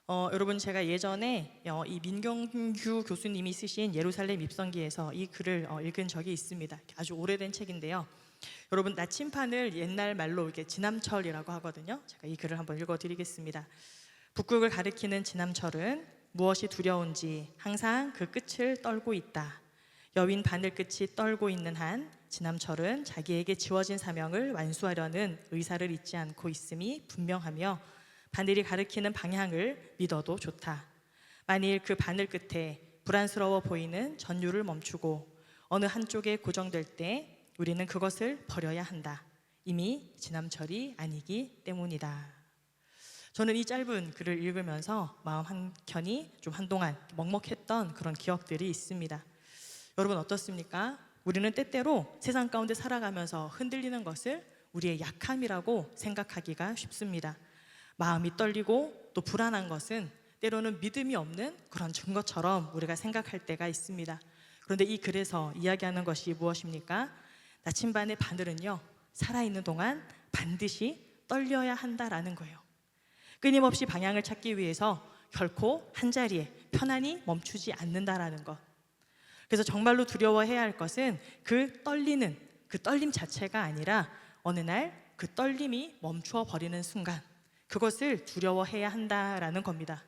여러분, 제가 예전에 이 민경규 교수님이 쓰신 예루살렘 입성기에서 이 글을 읽은 적이 있습니다. 아주 오래된 책인데요. 여러분, 나침판을 옛날 말로 이렇게 지남철이라고 하거든요. 제가 이 글을 한번 읽어드리겠습니다. 북극을 가리키는 지남철은 무엇이 두려운지 항상 그 끝을 떨고 있다. 여윈 바늘 끝이 떨고 있는 한 지남철은 자기에게 지워진 사명을 완수하려는 의사를 잊지 않고 있음이 분명하며 바늘이 가리키는 방향을 믿어도 좋다. 만일 그 바늘 끝에 불안스러워 보이는 전류를 멈추고 어느 한쪽에 고정될 때 우리는 그것을 버려야 한다. 이미 지남철이 아니기 때문이다. 저는 이 짧은 글을 읽으면서 마음 한켠이 좀 한동안 먹먹했던 그런 기억들이 있습니다. 여러분, 어떻습니까? 우리는 때때로 세상 가운데 살아가면서 흔들리는 것을 우리의 약함이라고 생각하기가 쉽습니다. 마음이 떨리고 또 불안한 것은 때로는 믿음이 없는 그런 증거처럼 우리가 생각할 때가 있습니다. 그런데 이 글에서 이야기하는 것이 무엇입니까? 나침반의 바늘은요, 살아있는 동안 반드시 떨려야 한다라는 거예요. 끊임없이 방향을 찾기 위해서 결코 한자리에 편안히 멈추지 않는다라는 것. 그래서 정말로 두려워해야 할 것은 그 떨림 자체가 아니라 어느 날 그 떨림이 멈추어 버리는 순간, 그것을 두려워해야 한다라는 겁니다.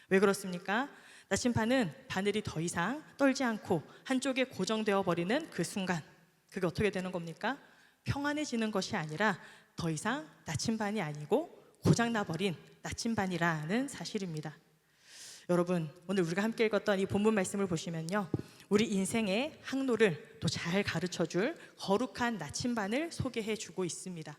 왜 그렇습니까? 나침반은 바늘이 더 이상 떨지 않고 한쪽에 고정되어 버리는 그 순간, 그게 어떻게 되는 겁니까? 평안해지는 것이 아니라 더 이상 나침반이 아니고 고장나버린 나침반이라는 사실입니다. 여러분, 오늘 우리가 함께 읽었던 이 본문 말씀을 보시면요, 우리 인생의 항로를 또 잘 가르쳐줄 거룩한 나침반을 소개해주고 있습니다.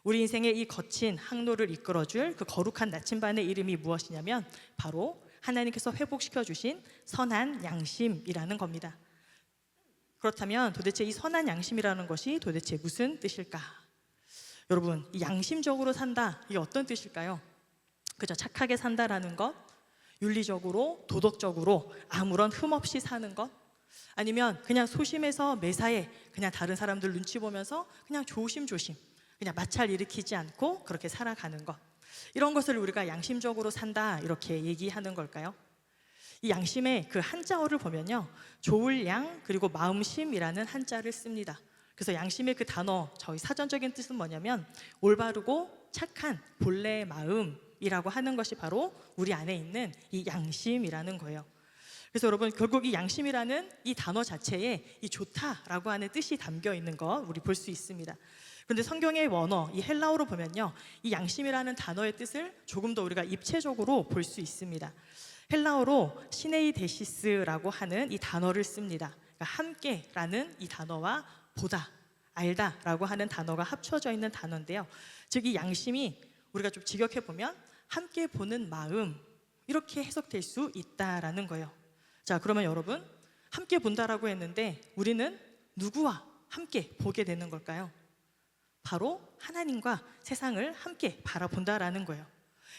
우리 인생의 이 거친 항로를 이끌어줄 그 거룩한 나침반의 이름이 무엇이냐면 바로 하나님께서 회복시켜주신 선한 양심이라는 겁니다. 그렇다면 도대체 이 선한 양심이라는 것이 도대체 무슨 뜻일까? 여러분, 이 양심적으로 산다, 이게 어떤 뜻일까요? 그죠? 착하게 산다라는 것, 윤리적으로, 도덕적으로 아무런 흠 없이 사는 것, 아니면 그냥 소심해서 매사에 그냥 다른 사람들 눈치 보면서 그냥 조심조심 그냥 마찰 일으키지 않고 그렇게 살아가는 것, 이런 것을 우리가 양심적으로 산다 이렇게 얘기하는 걸까요? 이 양심의 그 한자어를 보면요, 좋을 양 그리고 마음심이라는 한자를 씁니다. 그래서 양심의 그 단어, 저희 사전적인 뜻은 뭐냐면 올바르고 착한 본래의 마음이라고 하는 것이 바로 우리 안에 있는 이 양심이라는 거예요. 그래서 여러분, 결국 이 양심이라는 이 단어 자체에 이 좋다라고 하는 뜻이 담겨 있는 거 우리 볼 수 있습니다. 그런데 성경의 원어, 이 헬라어로 보면요, 이 양심이라는 단어의 뜻을 조금 더 우리가 입체적으로 볼 수 있습니다. 헬라어로 시네이데시스라고 하는 이 단어를 씁니다. 그러니까 함께라는 이 단어와 보다, 알다라고 하는 단어가 합쳐져 있는 단어인데요, 즉 이 양심이 우리가 좀 직역해 보면 함께 보는 마음, 이렇게 해석될 수 있다라는 거예요. 자, 그러면 여러분, 함께 본다라고 했는데 우리는 누구와 함께 보게 되는 걸까요? 바로 하나님과 세상을 함께 바라본다라는 거예요.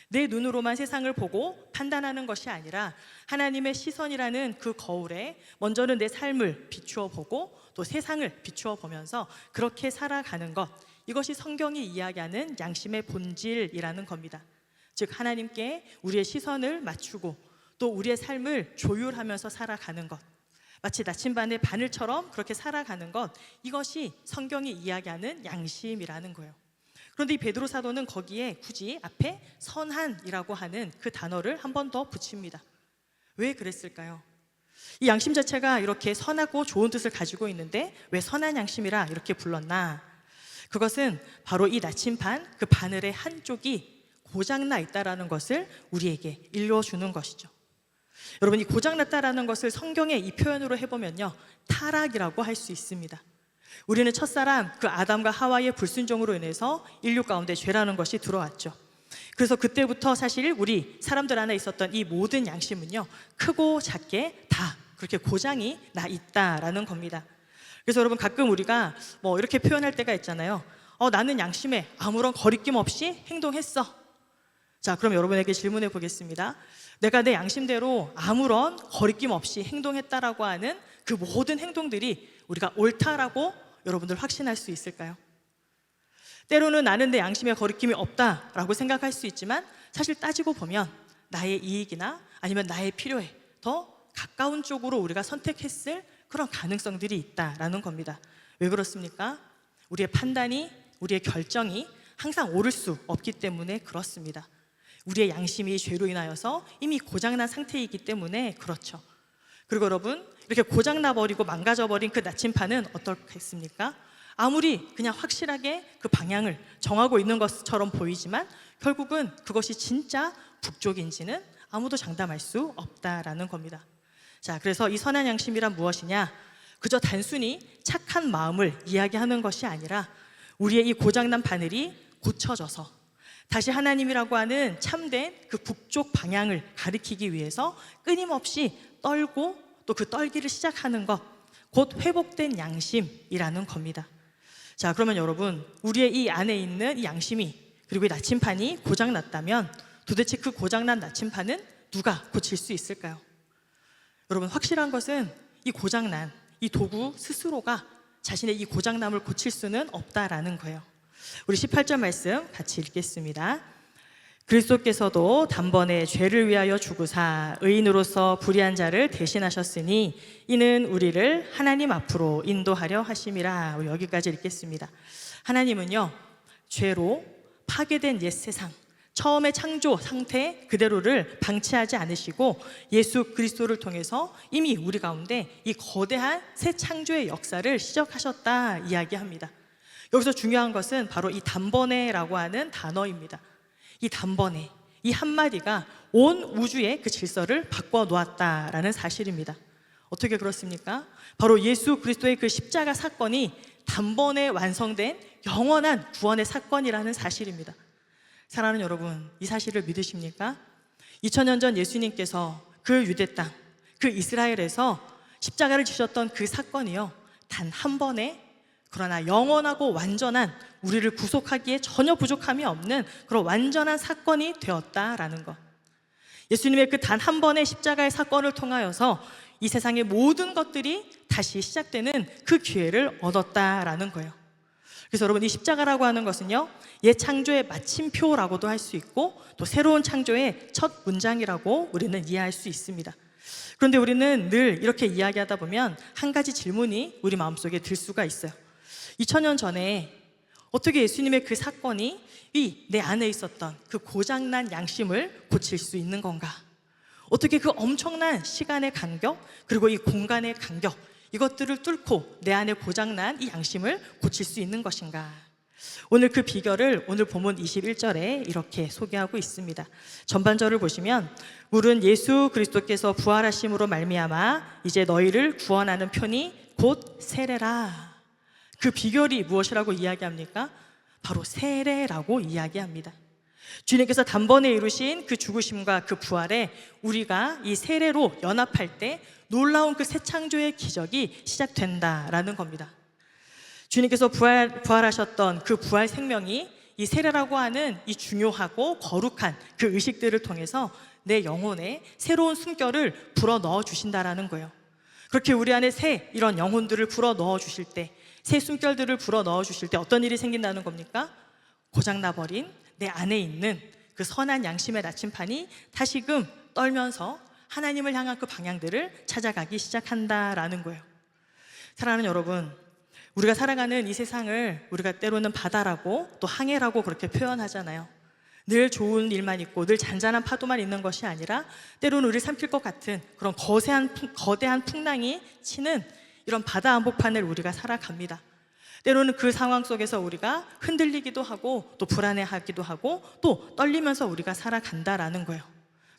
내 눈으로만 세상을 보고 판단하는 것이 아니라 하나님의 시선이라는 그 거울에 먼저는 내 삶을 비추어 보고 또 세상을 비추어 보면서 그렇게 살아가는 것, 이것이 성경이 이야기하는 양심의 본질이라는 겁니다. 즉 하나님께 우리의 시선을 맞추고 또 우리의 삶을 조율하면서 살아가는 것, 마치 나침반의 바늘처럼 그렇게 살아가는 것, 이것이 성경이 이야기하는 양심이라는 거예요. 그런데 이 베드로 사도는 거기에 굳이 앞에 선한이라고 하는 그 단어를 한 번 더 붙입니다. 왜 그랬을까요? 이 양심 자체가 이렇게 선하고 좋은 뜻을 가지고 있는데 왜 선한 양심이라 이렇게 불렀나? 그것은 바로 이 나침반 그 바늘의 한쪽이 고장나 있다라는 것을 우리에게 일러주는 것이죠. 여러분, 이 고장났다라는 것을 성경의 이 표현으로 해보면요, 타락이라고 할 수 있습니다. 우리는 첫사람 그 아담과 하와의 불순종으로 인해서 인류 가운데 죄라는 것이 들어왔죠. 그래서 그때부터 사실 우리 사람들 안에 있었던 이 모든 양심은요, 크고 작게 다 그렇게 고장이 나 있다라는 겁니다. 그래서 여러분, 가끔 우리가 뭐 이렇게 표현할 때가 있잖아요. 나는 양심에 아무런 거리낌 없이 행동했어. 자, 그럼 여러분에게 질문해 보겠습니다. 내가 내 양심대로 아무런 거리낌 없이 행동했다라고 하는 그 모든 행동들이 우리가 옳다라고 여러분들 확신할 수 있을까요? 때로는 나는 내 양심에 거리낌이 없다라고 생각할 수 있지만 사실 따지고 보면 나의 이익이나 아니면 나의 필요에 더 가까운 쪽으로 우리가 선택했을 그런 가능성들이 있다라는 겁니다. 왜 그렇습니까? 우리의 판단이, 우리의 결정이 항상 옳을 수 없기 때문에 그렇습니다. 우리의 양심이 죄로 인하여서 이미 고장난 상태이기 때문에 그렇죠. 그리고 여러분, 이렇게 고장나버리고 망가져버린 그 나침판은 어떻겠습니까? 아무리 그냥 확실하게 그 방향을 정하고 있는 것처럼 보이지만 결국은 그것이 진짜 북쪽인지는 아무도 장담할 수 없다라는 겁니다. 자, 그래서 이 선한 양심이란 무엇이냐? 그저 단순히 착한 마음을 이야기하는 것이 아니라 우리의 이 고장난 바늘이 고쳐져서 다시 하나님이라고 하는 참된 그 북쪽 방향을 가리키기 위해서 끊임없이 떨고 또 그 떨기를 시작하는 것, 곧 회복된 양심이라는 겁니다. 자, 그러면 여러분, 우리의 이 안에 있는 이 양심이 그리고 이 나침판이 고장났다면 도대체 그 고장난 나침판은 누가 고칠 수 있을까요? 여러분, 확실한 것은 이 고장난 이 도구 스스로가 자신의 이 고장남을 고칠 수는 없다라는 거예요. 우리 18절 말씀 같이 읽겠습니다. 그리스도께서도 단번에 죄를 위하여 죽으사 의인으로서 불의한 자를 대신하셨으니 이는 우리를 하나님 앞으로 인도하려 하심이라. 여기까지 읽겠습니다. 하나님은요, 죄로 파괴된 옛 세상, 처음의 창조 상태 그대로를 방치하지 않으시고 예수 그리스도를 통해서 이미 우리 가운데 이 거대한 새 창조의 역사를 시작하셨다 이야기합니다. 여기서 중요한 것은 바로 이 단번에라고 하는 단어입니다. 이 단번에, 이 한마디가 온 우주의 그 질서를 바꿔 놓았다라는 사실입니다. 어떻게 그렇습니까? 바로 예수 그리스도의 그 십자가 사건이 단번에 완성된 영원한 구원의 사건이라는 사실입니다. 사랑하는 여러분, 이 사실을 믿으십니까? 2000년 전 예수님께서 그 유대 땅, 그 이스라엘에서 십자가를 지셨던 그 사건이요, 단 한 번에 그러나 영원하고 완전한 우리를 구속하기에 전혀 부족함이 없는 그런 완전한 사건이 되었다라는 것. 예수님의 그 단 한 번의 십자가의 사건을 통하여서 이 세상의 모든 것들이 다시 시작되는 그 기회를 얻었다라는 거예요. 그래서 여러분, 이 십자가라고 하는 것은요, 옛 창조의 마침표라고도 할 수 있고 또 새로운 창조의 첫 문장이라고 우리는 이해할 수 있습니다. 그런데 우리는 늘 이렇게 이야기하다 보면 한 가지 질문이 우리 마음속에 들 수가 있어요. 2000년 전에 어떻게 예수님의 그 사건이 이 내 안에 있었던 그 고장난 양심을 고칠 수 있는 건가? 어떻게 그 엄청난 시간의 간격 그리고 이 공간의 간격, 이것들을 뚫고 내 안에 고장난 이 양심을 고칠 수 있는 것인가? 오늘 그 비결을 오늘 본문 21절에 이렇게 소개하고 있습니다. 전반절을 보시면 물은 예수 그리스도께서 부활하심으로 말미암아 이제 너희를 구원하는 편이 곧 세례라. 그 비결이 무엇이라고 이야기합니까? 바로 세례라고 이야기합니다. 주님께서 단번에 이루신 그 죽으심과 그 부활에 우리가 이 세례로 연합할 때 놀라운 그 새 창조의 기적이 시작된다라는 겁니다. 주님께서 부활하셨던 그 부활 생명이 이 세례라고 하는 이 중요하고 거룩한 그 의식들을 통해서 내 영혼에 새로운 숨결을 불어 넣어 주신다라는 거예요. 그렇게 우리 안에 새 이런 영혼들을 불어 넣어 주실 때, 새 숨결들을 불어 넣어 주실 때 어떤 일이 생긴다는 겁니까? 고장나버린 내 안에 있는 그 선한 양심의 나침판이 다시금 떨면서 하나님을 향한 그 방향들을 찾아가기 시작한다라는 거예요. 사랑하는 여러분, 우리가 살아가는 이 세상을 우리가 때로는 바다라고 또 항해라고 그렇게 표현하잖아요. 늘 좋은 일만 있고 늘 잔잔한 파도만 있는 것이 아니라 때로는 우리를 삼킬 것 같은 그런 거대한 풍랑이 치는 이런 바다 한복판을 우리가 살아갑니다. 때로는 그 상황 속에서 우리가 흔들리기도 하고 또 불안해하기도 하고 또 떨리면서 우리가 살아간다라는 거예요.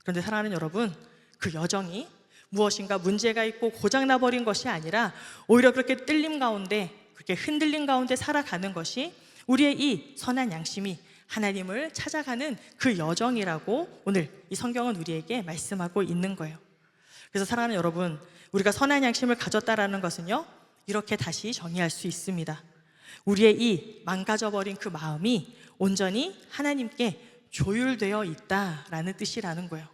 그런데 사랑하는 여러분, 그 여정이 무엇인가 문제가 있고 고장나버린 것이 아니라 오히려 그렇게 뜰림 가운데, 그렇게 흔들림 가운데 살아가는 것이 우리의 이 선한 양심이 하나님을 찾아가는 그 여정이라고 오늘 이 성경은 우리에게 말씀하고 있는 거예요. 그래서 사랑하는 여러분, 우리가 선한 양심을 가졌다라는 것은요, 이렇게 다시 정의할 수 있습니다. 우리의 이 망가져버린 그 마음이 온전히 하나님께 조율되어 있다라는 뜻이라는 거예요.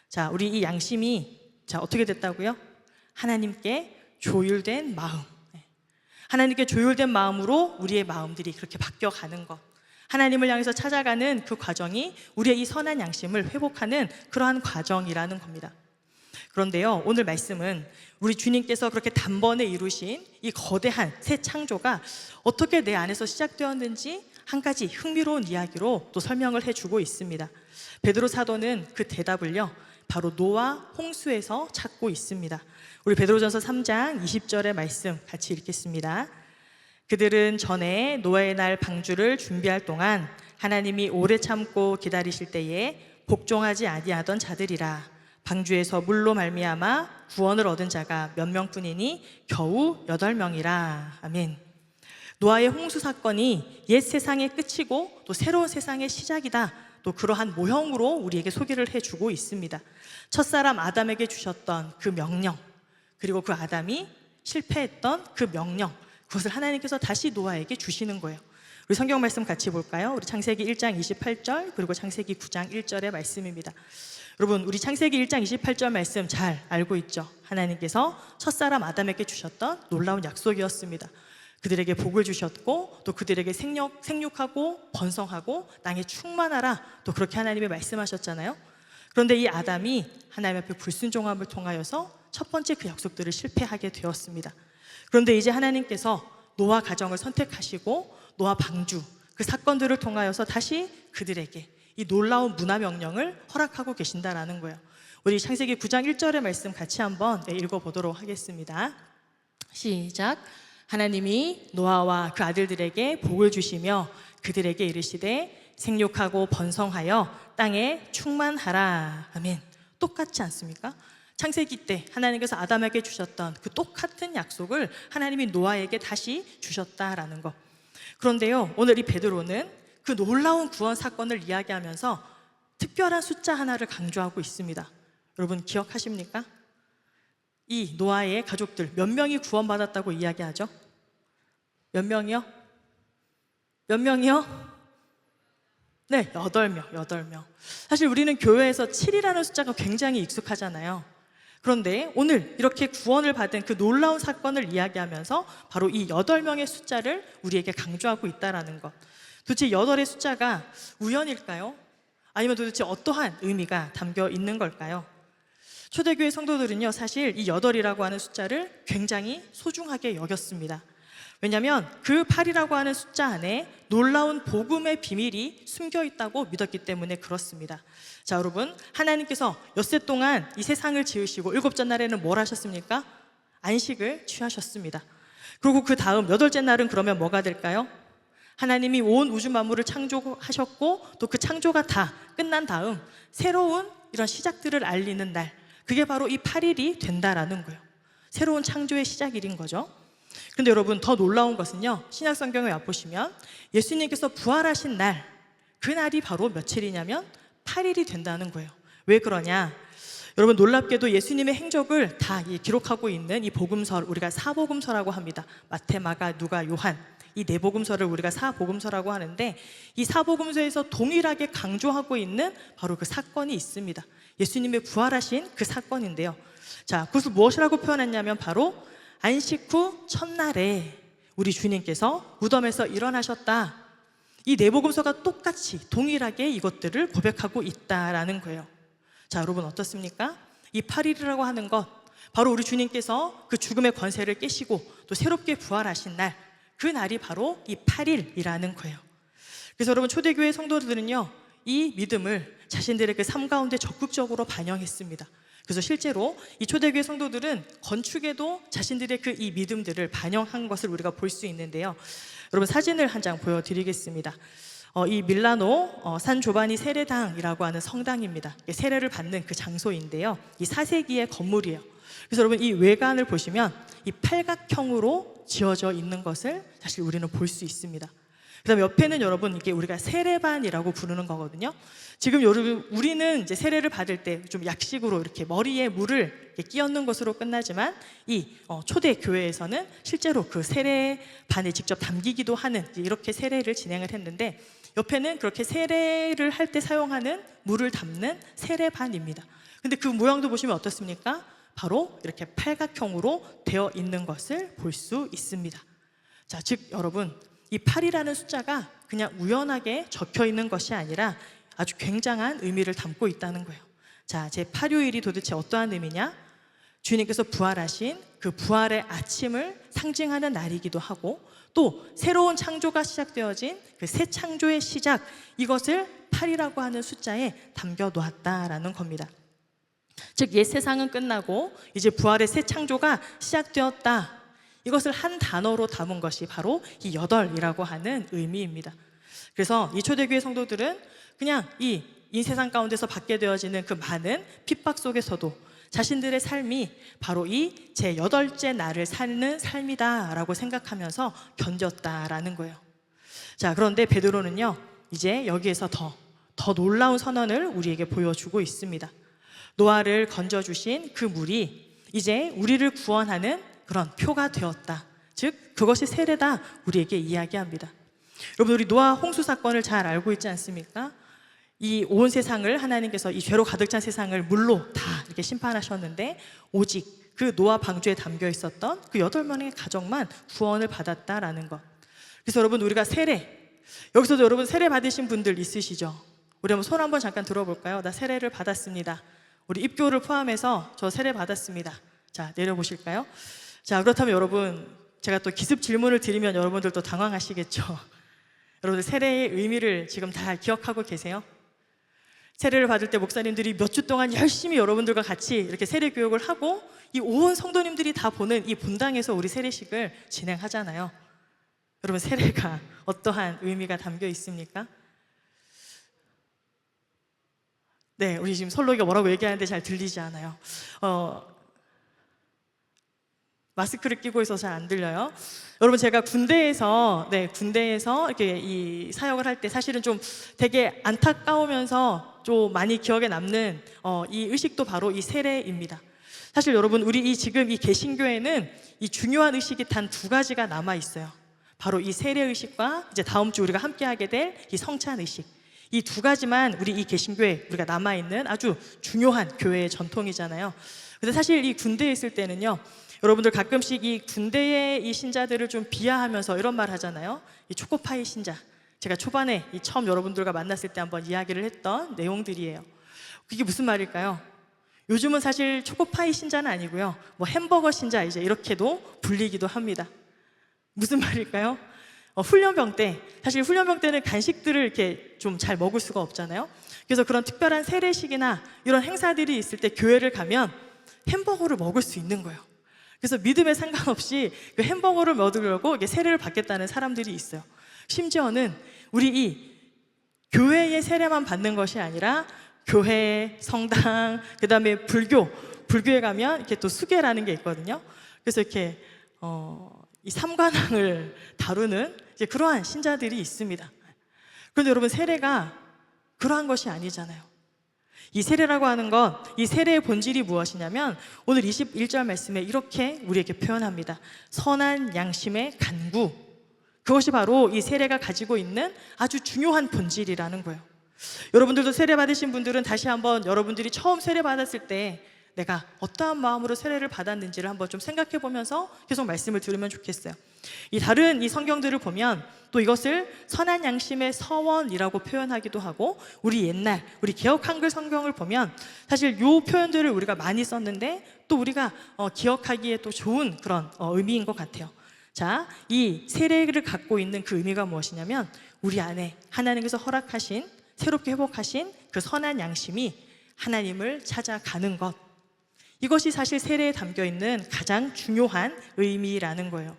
자, 우리 이 양심이 어떻게 됐다고요? 하나님께 조율된 마음. 하나님께 조율된 마음으로 우리의 마음들이 그렇게 바뀌어가는 것. 하나님을 향해서 찾아가는 그 과정이 우리의 이 선한 양심을 회복하는 그러한 과정이라는 겁니다. 그런데요, 오늘 말씀은 우리 주님께서 그렇게 단번에 이루신 이 거대한 새 창조가 어떻게 내 안에서 시작되었는지 한 가지 흥미로운 이야기로 또 설명을 해주고 있습니다. 베드로 사도는 그 대답을요, 바로 노아 홍수에서 찾고 있습니다. 우리 베드로전서 3장 20절의 말씀 같이 읽겠습니다. 그들은 전에 노아의 날 방주를 준비할 동안 하나님이 오래 참고 기다리실 때에 복종하지 아니하던 자들이라. 방주에서 물로 말미암아 구원을 얻은 자가 몇 명뿐이니 겨우 8명이라. 아멘. 노아의 홍수 사건이 옛 세상의 끝이고 또 새로운 세상의 시작이다, 또 그러한 모형으로 우리에게 소개를 해주고 있습니다. 첫사람 아담에게 주셨던 그 명령, 그리고 그 아담이 실패했던 그 명령, 그것을 하나님께서 다시 노아에게 주시는 거예요. 우리 성경 말씀 같이 볼까요? 우리 창세기 1장 28절 그리고 창세기 9장 1절의 말씀입니다. 여러분, 우리 창세기 1장 28절 말씀 잘 알고 있죠? 하나님께서 첫사람 아담에게 주셨던 놀라운 약속이었습니다. 그들에게 복을 주셨고 또 그들에게 생육하고 번성하고 땅에 충만하라, 또 그렇게 하나님이 말씀하셨잖아요. 그런데 이 아담이 하나님 앞에 불순종함을 통하여서 첫 번째 그 약속들을 실패하게 되었습니다. 그런데 이제 하나님께서 노아 가정을 선택하시고 노아 방주 그 사건들을 통하여서 다시 그들에게 이 놀라운 문화 명령을 허락하고 계신다라는 거예요. 우리 창세기 9장 1절의 말씀 같이 한번 읽어보도록 하겠습니다. 시작. 하나님이 노아와 그 아들들에게 복을 주시며 그들에게 이르시되 생육하고 번성하여 땅에 충만하라. 아멘. 똑같지 않습니까? 창세기 때 하나님께서 아담에게 주셨던 그 똑같은 약속을 하나님이 노아에게 다시 주셨다라는 것. 그런데요, 오늘 이 베드로는 그 놀라운 구원 사건을 이야기하면서 특별한 숫자 하나를 강조하고 있습니다. 여러분 기억하십니까? 이 노아의 가족들 몇 명이 구원받았다고 이야기하죠? 몇 명이요? 몇 명이요? 네, 8명. 사실 우리는 교회에서 7이라는 숫자가 굉장히 익숙하잖아요. 그런데 오늘 이렇게 구원을 받은 그 놀라운 사건을 이야기하면서 바로 이 8명의 숫자를 우리에게 강조하고 있다는 것. 도대체 8의 숫자가 우연일까요? 아니면 도대체 어떠한 의미가 담겨 있는 걸까요? 초대교회 성도들은요, 사실 이 8이라고 하는 숫자를 굉장히 소중하게 여겼습니다. 왜냐하면 그 8이라고 하는 숫자 안에 놀라운 복음의 비밀이 숨겨 있다고 믿었기 때문에 그렇습니다. 자, 여러분, 하나님께서 엿새 동안 이 세상을 지으시고 7째 날에는 뭘 하셨습니까? 안식을 취하셨습니다. 그리고 그 다음 8째 날은 그러면 뭐가 될까요? 하나님이 온 우주 만물을 창조하셨고 또 그 창조가 다 끝난 다음 새로운 이런 시작들을 알리는 날, 그게 바로 이 8일이 된다라는 거예요. 새로운 창조의 시작일인 거죠. 근데 여러분, 더 놀라운 것은요, 신약 성경에 와보시면 예수님께서 부활하신 날, 그 날이 바로 며칠이냐면 8일이 된다는 거예요. 왜 그러냐? 여러분, 놀랍게도 예수님의 행적을 다 기록하고 있는 이 복음서, 우리가 사복음서라고 합니다. 마태, 마가, 누가, 요한, 이 네 복음서를 우리가 사복음서라고 하는데, 이 사복음서에서 동일하게 강조하고 있는 바로 그 사건이 있습니다. 예수님의 부활하신 그 사건인데요. 자, 그것을 무엇이라고 표현했냐면 바로 안식 후 첫날에 우리 주님께서 무덤에서 일어나셨다. 이 네 복음서가 똑같이 동일하게 이것들을 고백하고 있다라는 거예요. 자, 여러분 어떻습니까? 이 8일이라고 하는 것, 바로 우리 주님께서 그 죽음의 권세를 깨시고 또 새롭게 부활하신 날, 그 날이 바로 이 8일이라는 거예요. 그래서 여러분, 초대교회 성도들은요, 이 믿음을 자신들의 그 삶 가운데 적극적으로 반영했습니다. 그래서 실제로 이 초대교회 성도들은 건축에도 자신들의 그 이 믿음들을 반영한 것을 우리가 볼 수 있는데요. 여러분, 사진을 한 장 보여드리겠습니다. 이 밀라노 산 조바니 세례당이라고 하는 성당입니다. 세례를 받는 그 장소인데요. 이 4세기의 건물이에요. 그래서 여러분, 이 외관을 보시면 이 팔각형으로 지어져 있는 것을 사실 우리는 볼 수 있습니다. 그다음 옆에는 여러분, 이게 우리가 세례반이라고 부르는 거거든요. 지금 여러분, 우리는 이제 세례를 받을 때 좀 약식으로 이렇게 머리에 물을 이렇게 끼얹는 것으로 끝나지만 이 초대 교회에서는 실제로 그 세례반에 직접 담기기도 하는 이렇게 세례를 진행을 했는데, 옆에는 그렇게 세례를 할 때 사용하는 물을 담는 세례반입니다. 근데 그 모양도 보시면 어떻습니까? 바로 이렇게 팔각형으로 되어 있는 것을 볼 수 있습니다. 자, 즉 여러분, 이 8이라는 숫자가 그냥 우연하게 적혀 있는 것이 아니라 아주 굉장한 의미를 담고 있다는 거예요. 자, 제 8요일이 도대체 어떠한 의미냐? 주님께서 부활하신 그 부활의 아침을 상징하는 날이기도 하고, 또 새로운 창조가 시작되어진 그 새 창조의 시작, 이것을 8이라고 하는 숫자에 담겨 놓았다라는 겁니다. 즉, 옛 세상은 끝나고 이제 부활의 새 창조가 시작되었다, 이것을 한 단어로 담은 것이 바로 이 8이라고 하는 의미입니다. 그래서 이 초대교회 성도들은 그냥 이 세상 가운데서 받게 되어지는 그 많은 핍박 속에서도 자신들의 삶이 바로 이 제8째 날을 사는 삶이다라고 생각하면서 견뎠다라는 거예요. 자, 그런데 베드로는요, 이제 여기에서 더 놀라운 선언을 우리에게 보여주고 있습니다. 노아를 건져주신 그 물이 이제 우리를 구원하는 그런 표가 되었다. 즉, 그것이 세례다, 우리에게 이야기합니다. 여러분, 우리 노아 홍수 사건을 잘 알고 있지 않습니까? 이 온 세상을 하나님께서, 이 죄로 가득 찬 세상을 물로 다 이렇게 심판하셨는데, 오직 그 노아 방주에 담겨 있었던 그 8명의 가정만 구원을 받았다라는 것. 그래서 여러분, 우리가 세례, 여기서도 여러분 세례 받으신 분들 있으시죠? 우리 한번 손 한번 잠깐 들어볼까요? 나 세례를 받았습니다. 우리 입교를 포함해서 저 세례 받았습니다. 자, 내려보실까요? 자, 그렇다면 여러분, 제가 또 기습 질문을 드리면 여러분들도 당황하시겠죠? 여러분들 세례의 의미를 지금 다 기억하고 계세요? 세례를 받을 때 목사님들이 몇 주 동안 열심히 여러분들과 같이 이렇게 세례 교육을 하고 이 온 성도님들이 다 보는 이 본당에서 우리 세례식을 진행하잖아요. 여러분, 세례가 어떠한 의미가 담겨 있습니까? 네, 우리 지금 설로이가 뭐라고 얘기하는데 잘 들리지 않아요. 마스크를 끼고 있어서 잘 안 들려요. 여러분, 제가 군대에서 이렇게 이 사역을 할 때 사실은 좀 되게 안타까우면서 좀 많이 기억에 남는 이 의식도 바로 이 세례입니다. 사실 여러분, 우리 지금 이 개신교에는 이 중요한 의식이 단 2가지가 남아 있어요. 바로 이 세례 의식과 이제 다음 주 우리가 함께 하게 될 이 성찬 의식. 이 2가지만 우리 이 개신교에 우리가 남아 있는 아주 중요한 교회의 전통이잖아요. 근데 사실 이 군대에 있을 때는요, 여러분들 가끔씩 이 군대의 이 신자들을 좀 비하하면서 이런 말 하잖아요. 이 초코파이 신자. 제가 초반에 처음 여러분들과 만났을 때 한번 이야기를 했던 내용들이에요. 그게 무슨 말일까요? 요즘은 사실 초코파이 신자는 아니고요, 뭐 햄버거 신자 이제 이렇게도 불리기도 합니다. 무슨 말일까요? 훈련병 때, 사실 훈련병 때는 간식들을 이렇게 좀 잘 먹을 수가 없잖아요. 그래서 그런 특별한 세례식이나 이런 행사들이 있을 때 교회를 가면 햄버거를 먹을 수 있는 거예요. 그래서 믿음에 상관없이 그 햄버거를 먹으려고 세례를 받겠다는 사람들이 있어요. 심지어는 우리 이 교회의 세례만 받는 것이 아니라 교회, 성당, 그 다음에 불교에 가면 이렇게 또 수계라는 게 있거든요. 그래서 이렇게 이 삼관왕을 다루는 이제 그러한 신자들이 있습니다. 그런데 여러분, 세례가 그러한 것이 아니잖아요. 이 세례라고 하는 것, 이 세례의 본질이 무엇이냐면 오늘 21절 말씀에 이렇게 우리에게 표현합니다. 선한 양심의 간구. 그것이 바로 이 세례가 가지고 있는 아주 중요한 본질이라는 거예요. 여러분들도 세례 받으신 분들은 다시 한번 여러분들이 처음 세례 받았을 때 내가 어떠한 마음으로 세례를 받았는지를 한번 좀 생각해 보면서 계속 말씀을 들으면 좋겠어요. 이 다른 이 성경들을 보면 또 이것을 선한 양심의 서원이라고 표현하기도 하고, 우리 옛날 우리 개역 한글 성경을 보면 사실 이 표현들을 우리가 많이 썼는데 또 우리가 기억하기에 또 좋은 그런 의미인 것 같아요. 자, 이 세례를 갖고 있는 그 의미가 무엇이냐면 우리 안에 하나님께서 허락하신, 새롭게 회복하신 그 선한 양심이 하나님을 찾아가는 것, 이것이 사실 세례에 담겨 있는 가장 중요한 의미라는 거예요.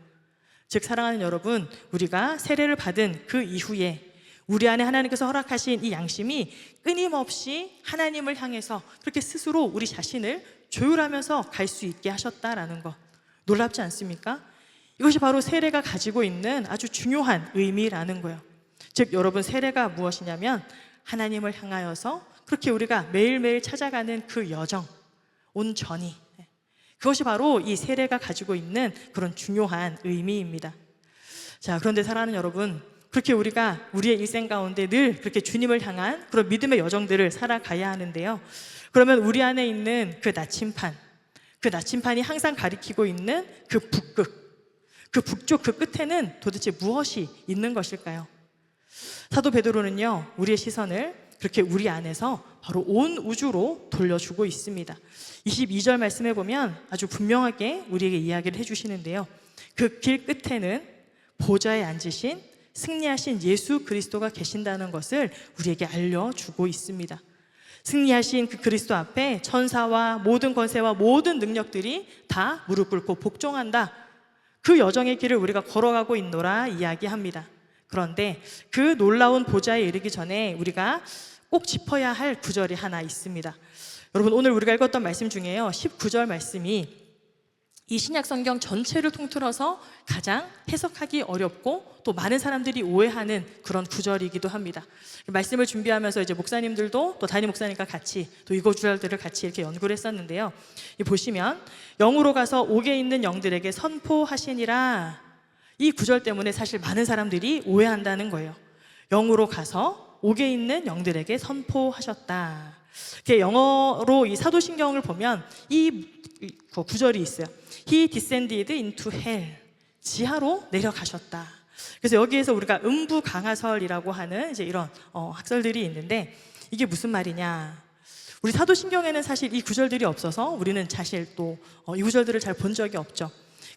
즉, 사랑하는 여러분, 우리가 세례를 받은 그 이후에 우리 안에 하나님께서 허락하신 이 양심이 끊임없이 하나님을 향해서 그렇게 스스로 우리 자신을 조율하면서 갈 수 있게 하셨다라는 것, 놀랍지 않습니까? 이것이 바로 세례가 가지고 있는 아주 중요한 의미라는 거예요. 즉, 여러분, 세례가 무엇이냐면 하나님을 향하여서 그렇게 우리가 매일매일 찾아가는 그 여정, 온전히, 그것이 바로 이 세례가 가지고 있는 그런 중요한 의미입니다. 자, 그런데 사랑하는 여러분, 그렇게 우리가 우리의 일생 가운데 늘 그렇게 주님을 향한 그런 믿음의 여정들을 살아가야 하는데요, 그러면 우리 안에 있는 그 나침판이 항상 가리키고 있는 그 북극, 그 북쪽 그 끝에는 도대체 무엇이 있는 것일까요? 사도 베드로는요, 우리의 시선을 그렇게 우리 안에서 바로 온 우주로 돌려주고 있습니다. 22절 말씀해 보면 아주 분명하게 우리에게 이야기를 해주시는데요, 그 길 끝에는 보좌에 앉으신 승리하신 예수 그리스도가 계신다는 것을 우리에게 알려주고 있습니다. 승리하신 그 그리스도 앞에 천사와 모든 권세와 모든 능력들이 다 무릎 꿇고 복종한다. 그 여정의 길을 우리가 걸어가고 있노라 이야기합니다. 그런데 그 놀라운 보좌에 이르기 전에 우리가 꼭 짚어야 할 구절이 하나 있습니다. 여러분, 오늘 우리가 읽었던 말씀 중에요, 19절 말씀이 이 신약 성경 전체를 통틀어서 가장 해석하기 어렵고 또 많은 사람들이 오해하는 그런 구절이기도 합니다. 말씀을 준비하면서 이제 목사님들도 또 담임 목사님과 같이 또 이 구절들을 같이 이렇게 연구를 했었는데요, 보시면 영으로 가서 옥에 있는 영들에게 선포하시니라, 이 구절 때문에 사실 많은 사람들이 오해한다는 거예요. 영으로 가서 옥에 있는 영들에게 선포하셨다. 영어로 이 사도신경을 보면 이 구절이 있어요. He descended into hell. 지하로 내려가셨다. 그래서 여기에서 우리가 음부강하설이라고 하는 이제 이런 학설들이 있는데, 이게 무슨 말이냐? 우리 사도신경에는 사실 이 구절들이 없어서 우리는 사실 또 이 구절들을 잘 본 적이 없죠.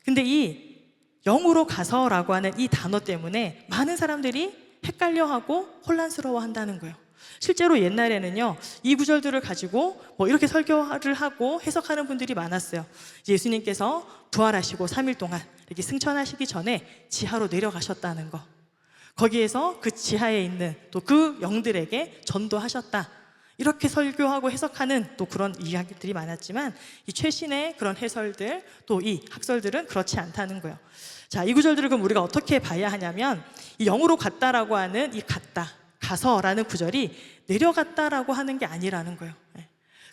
근데 이 영으로 가서라고 하는 이 단어 때문에 많은 사람들이 헷갈려하고 혼란스러워한다는 거예요. 실제로 옛날에는요, 이 구절들을 가지고 이렇게 설교를 하고 해석하는 분들이 많았어요. 예수님께서 부활하시고 3일 동안 이렇게 승천하시기 전에 지하로 내려가셨다는 거, 거기에서 그 지하에 있는 또 그 영들에게 전도하셨다, 이렇게 설교하고 해석하는 또 그런 이야기들이 많았지만, 이 최신의 그런 해설들 또 이 학설들은 그렇지 않다는 거예요. 자, 이 구절들을 그럼 우리가 어떻게 봐야 하냐면, 이 영으로 갔다라고 하는 이 갔다, 가서라는 구절이 내려갔다라고 하는 게 아니라는 거예요.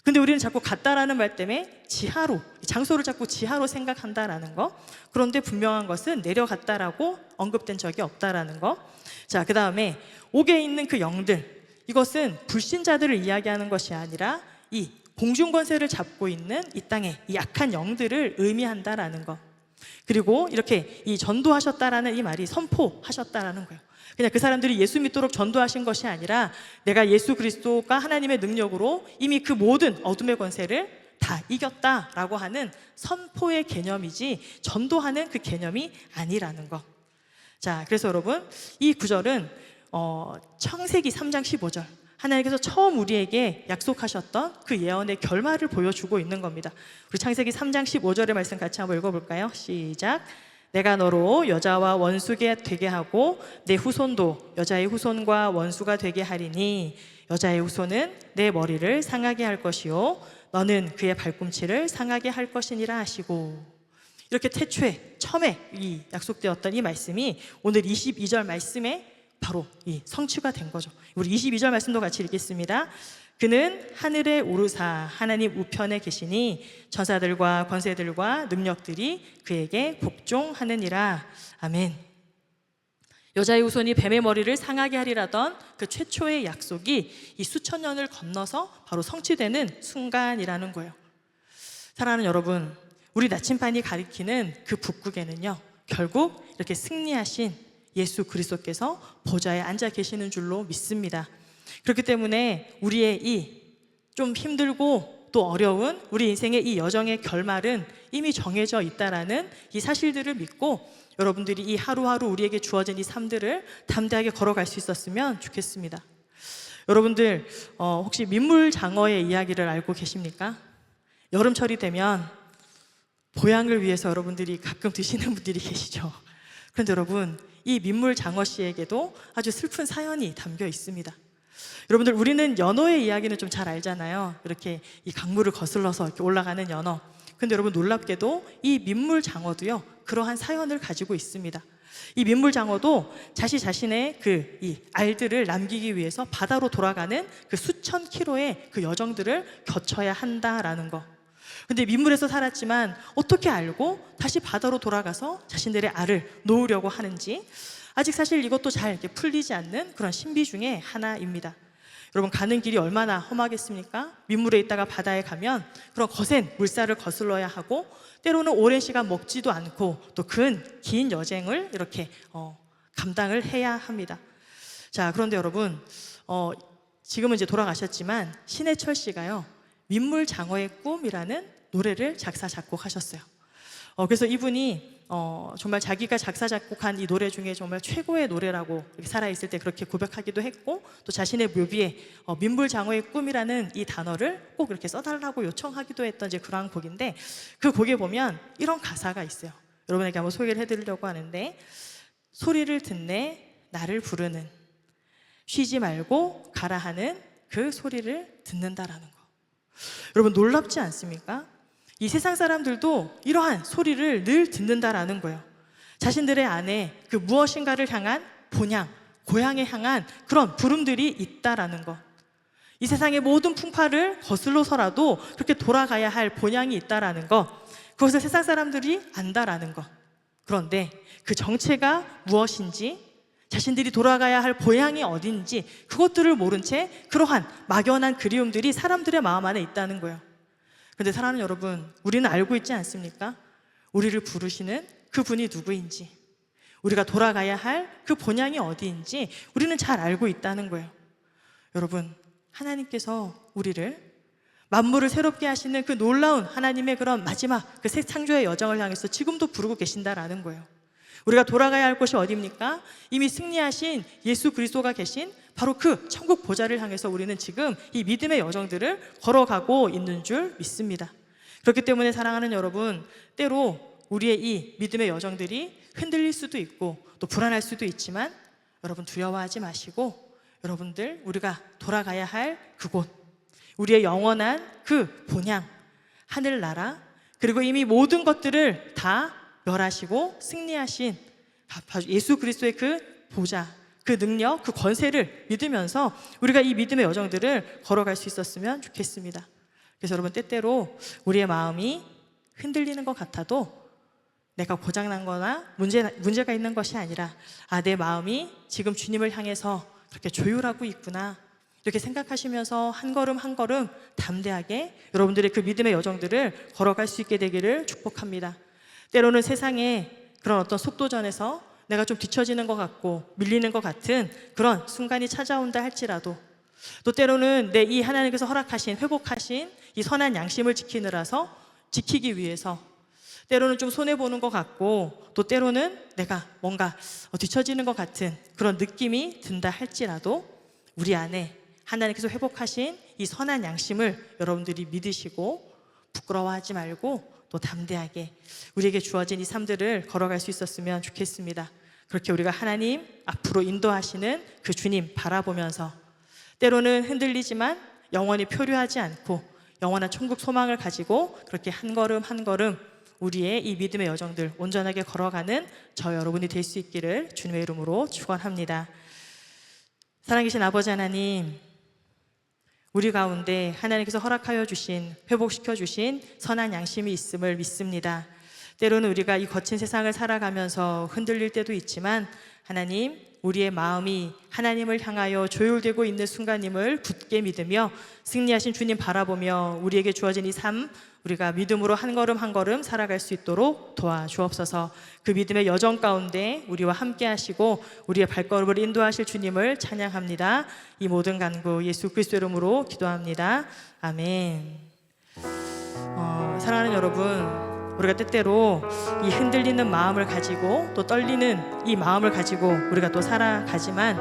근데 우리는 자꾸 갔다라는 말 때문에 지하로, 장소를 자꾸 지하로 생각한다라는 거. 그런데 분명한 것은 내려갔다라고 언급된 적이 없다라는 거. 자, 그 다음에 옥에 있는 그 영들, 이것은 불신자들을 이야기하는 것이 아니라 이 공중권세를 잡고 있는 이 땅의 이 약한 영들을 의미한다라는 거. 그리고 이렇게 이 전도하셨다라는 이 말이 선포하셨다라는 거예요. 그냥 그 사람들이 예수 믿도록 전도하신 것이 아니라 내가 예수 그리스도가 하나님의 능력으로 이미 그 모든 어둠의 권세를 다 이겼다라고 하는 선포의 개념이지 전도하는 그 개념이 아니라는 거. 자, 그래서 여러분, 이 구절은 창세기 3장 15절, 하나님께서 처음 우리에게 약속하셨던 그 예언의 결말을 보여주고 있는 겁니다. 우리 창세기 3장 15절의 말씀 같이 한번 읽어볼까요? 시작. 내가 너로 여자와 원수가 되게 하고 내 후손도 여자의 후손과 원수가 되게 하리니 여자의 후손은 내 머리를 상하게 할 것이요 너는 그의 발꿈치를 상하게 할 것이니라 하시고, 이렇게 태초에 처음에 이 약속되었던 이 말씀이 오늘 22절 말씀에 바로 이 성취가 된 거죠. 우리 22절 말씀도 같이 읽겠습니다. 그는 하늘에 오르사 하나님 우편에 계시니 천사들과 권세들과 능력들이 그에게 복종하느니라. 아멘. 여자의 후손이 뱀의 머리를 상하게 하리라던 그 최초의 약속이 이 수천 년을 건너서 바로 성취되는 순간이라는 거예요. 사랑하는 여러분, 우리 나침반이 가리키는 그 북극에는요, 결국 이렇게 승리하신 예수 그리스도께서 보좌에 앉아 계시는 줄로 믿습니다. 그렇기 때문에 우리의 이 좀 힘들고 또 어려운 우리 인생의 이 여정의 결말은 이미 정해져 있다라는 이 사실들을 믿고 여러분들이 이 하루하루 우리에게 주어진 이 삶들을 담대하게 걸어갈 수 있었으면 좋겠습니다. 여러분들 혹시 민물장어의 이야기를 알고 계십니까? 여름철이 되면 보양을 위해서 여러분들이 가끔 드시는 분들이 계시죠. 그런데 여러분, 이 민물장어 씨에게도 아주 슬픈 사연이 담겨 있습니다. 여러분들, 우리는 연어의 이야기는 좀 잘 알잖아요. 이렇게 이 강물을 거슬러서 이렇게 올라가는 연어. 근데 여러분, 놀랍게도 이 민물장어도요, 그러한 사연을 가지고 있습니다. 이 민물장어도 자신의 그 이 알들을 남기기 위해서 바다로 돌아가는 그 수천 킬로의 그 여정들을 거쳐야 한다라는 거. 근데 민물에서 살았지만 어떻게 알고 다시 바다로 돌아가서 자신들의 알을 놓으려고 하는지 아직 사실 이것도 잘 이렇게 풀리지 않는 그런 신비 중에 하나입니다. 여러분, 가는 길이 얼마나 험하겠습니까? 민물에 있다가 바다에 가면 그런 거센 물살을 거슬러야 하고, 때로는 오랜 시간 먹지도 않고 또 긴 여정을 이렇게 감당을 해야 합니다. 자, 그런데 여러분, 지금은 이제 돌아가셨지만 신해철 씨가요, 민물장어의 꿈이라는 노래를 작사 작곡하셨어요. 그래서 이분이 정말 자기가 작사 작곡한 이 노래 중에 정말 최고의 노래라고 살아있을 때 그렇게 고백하기도 했고, 또 자신의 묘비에 민물장어의 꿈이라는 이 단어를 꼭 이렇게 써달라고 요청하기도 했던 이제 그러한 곡인데, 그 곡에 보면 이런 가사가 있어요. 여러분에게 한번 소개를 해드리려고 하는데, 소리를 듣네 나를 부르는, 쉬지 말고 가라 하는 그 소리를 듣는다라는 거. 여러분, 놀랍지 않습니까? 이 세상 사람들도 이러한 소리를 늘 듣는다라는 거예요. 자신들의 안에 그 무엇인가를 향한 본향, 고향에 향한 그런 부름들이 있다라는 것. 이 세상의 모든 풍파를 거슬러서라도 그렇게 돌아가야 할 본향이 있다라는 것, 그것을 세상 사람들이 안다라는 것. 그런데 그 정체가 무엇인지, 자신들이 돌아가야 할 본향이 어딘지 그것들을 모른 채 그러한 막연한 그리움들이 사람들의 마음 안에 있다는 거예요. 그런데 사랑하는 여러분, 우리는 알고 있지 않습니까? 우리를 부르시는 그분이 누구인지, 우리가 돌아가야 할 그 본향이 어디인지 우리는 잘 알고 있다는 거예요. 여러분, 하나님께서 우리를 만물을 새롭게 하시는 그 놀라운 하나님의 그런 마지막 그 새 창조의 여정을 향해서 지금도 부르고 계신다라는 거예요. 우리가 돌아가야 할 곳이 어디입니까? 이미 승리하신 예수 그리스도가 계신 바로 그 천국 보좌를 향해서 우리는 지금 이 믿음의 여정들을 걸어가고 있는 줄 믿습니다. 그렇기 때문에 사랑하는 여러분, 때로 우리의 이 믿음의 여정들이 흔들릴 수도 있고 또 불안할 수도 있지만, 여러분 두려워하지 마시고, 여러분들 우리가 돌아가야 할 그곳, 우리의 영원한 그 본향, 하늘나라, 그리고 이미 모든 것들을 다 멸하시고 승리하신 예수 그리스도의 그 보좌, 그 능력, 그 권세를 믿으면서 우리가 이 믿음의 여정들을 걸어갈 수 있었으면 좋겠습니다. 그래서 여러분, 때때로 우리의 마음이 흔들리는 것 같아도 내가 고장난 거나 문제가 있는 것이 아니라, 내 마음이 지금 주님을 향해서 그렇게 조율하고 있구나, 이렇게 생각하시면서 한 걸음 한 걸음 담대하게 여러분들의 그 믿음의 여정들을 걸어갈 수 있게 되기를 축복합니다. 때로는 세상에 그런 어떤 속도전에서 내가 좀 뒤처지는 것 같고 밀리는 것 같은 그런 순간이 찾아온다 할지라도, 또 때로는 내 이 하나님께서 허락하신, 회복하신 이 선한 양심을 지키기 위해서 때로는 좀 손해보는 것 같고, 또 때로는 내가 뭔가 뒤처지는 것 같은 그런 느낌이 든다 할지라도, 우리 안에 하나님께서 회복하신 이 선한 양심을 여러분들이 믿으시고 부끄러워하지 말고 또 담대하게 우리에게 주어진 이 삶들을 걸어갈 수 있었으면 좋겠습니다. 그렇게 우리가 하나님 앞으로 인도하시는 그 주님 바라보면서, 때로는 흔들리지만 영원히 표류하지 않고 영원한 천국 소망을 가지고 그렇게 한 걸음 한 걸음 우리의 이 믿음의 여정들 온전하게 걸어가는 저 여러분이 될 수 있기를 주님의 이름으로 축원합니다. 살아계신 아버지 하나님, 우리 가운데 하나님께서 허락하여 주신, 회복시켜 주신 선한 양심이 있음을 믿습니다. 때로는 우리가 이 거친 세상을 살아가면서 흔들릴 때도 있지만, 하나님, 우리의 마음이 하나님을 향하여 조율되고 있는 순간임을 굳게 믿으며 승리하신 주님 바라보며 우리에게 주어진 이 삶, 우리가 믿음으로 한 걸음 한 걸음 살아갈 수 있도록 도와주옵소서. 그 믿음의 여정 가운데 우리와 함께 하시고 우리의 발걸음을 인도하실 주님을 찬양합니다. 이 모든 간구 예수 그리스도 이름으로 기도합니다. 아멘. 사랑하는 여러분, 우리가 때때로 이 흔들리는 마음을 가지고 또 떨리는 이 마음을 가지고 우리가 또 살아가지만,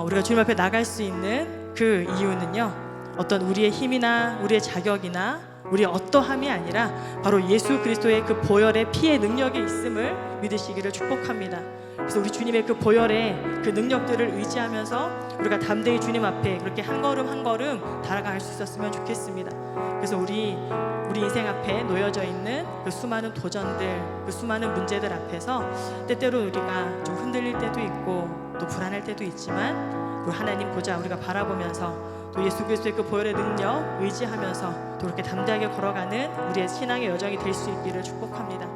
우리가 주님 앞에 나갈 수 있는 그 이유는요, 어떤 우리의 힘이나 우리의 자격이나 우리의 어떠함이 아니라 바로 예수 그리스도의 그 보혈의 피의 능력이 있음을 믿으시기를 축복합니다. 그래서 우리 주님의 그 보혈의 그 능력들을 의지하면서 우리가 담대히 주님 앞에 그렇게 한 걸음 한 걸음 달아갈 수 있었으면 좋겠습니다. 그래서 우리 인생 앞에 놓여져 있는 그 수많은 도전들, 그 수많은 문제들 앞에서 때때로 우리가 좀 흔들릴 때도 있고 또 불안할 때도 있지만, 그 하나님 보좌 우리가 바라보면서 또 예수 그리스도의 그 보혈의 능력 의지하면서 또 그렇게 담대하게 걸어가는 우리의 신앙의 여정이 될 수 있기를 축복합니다.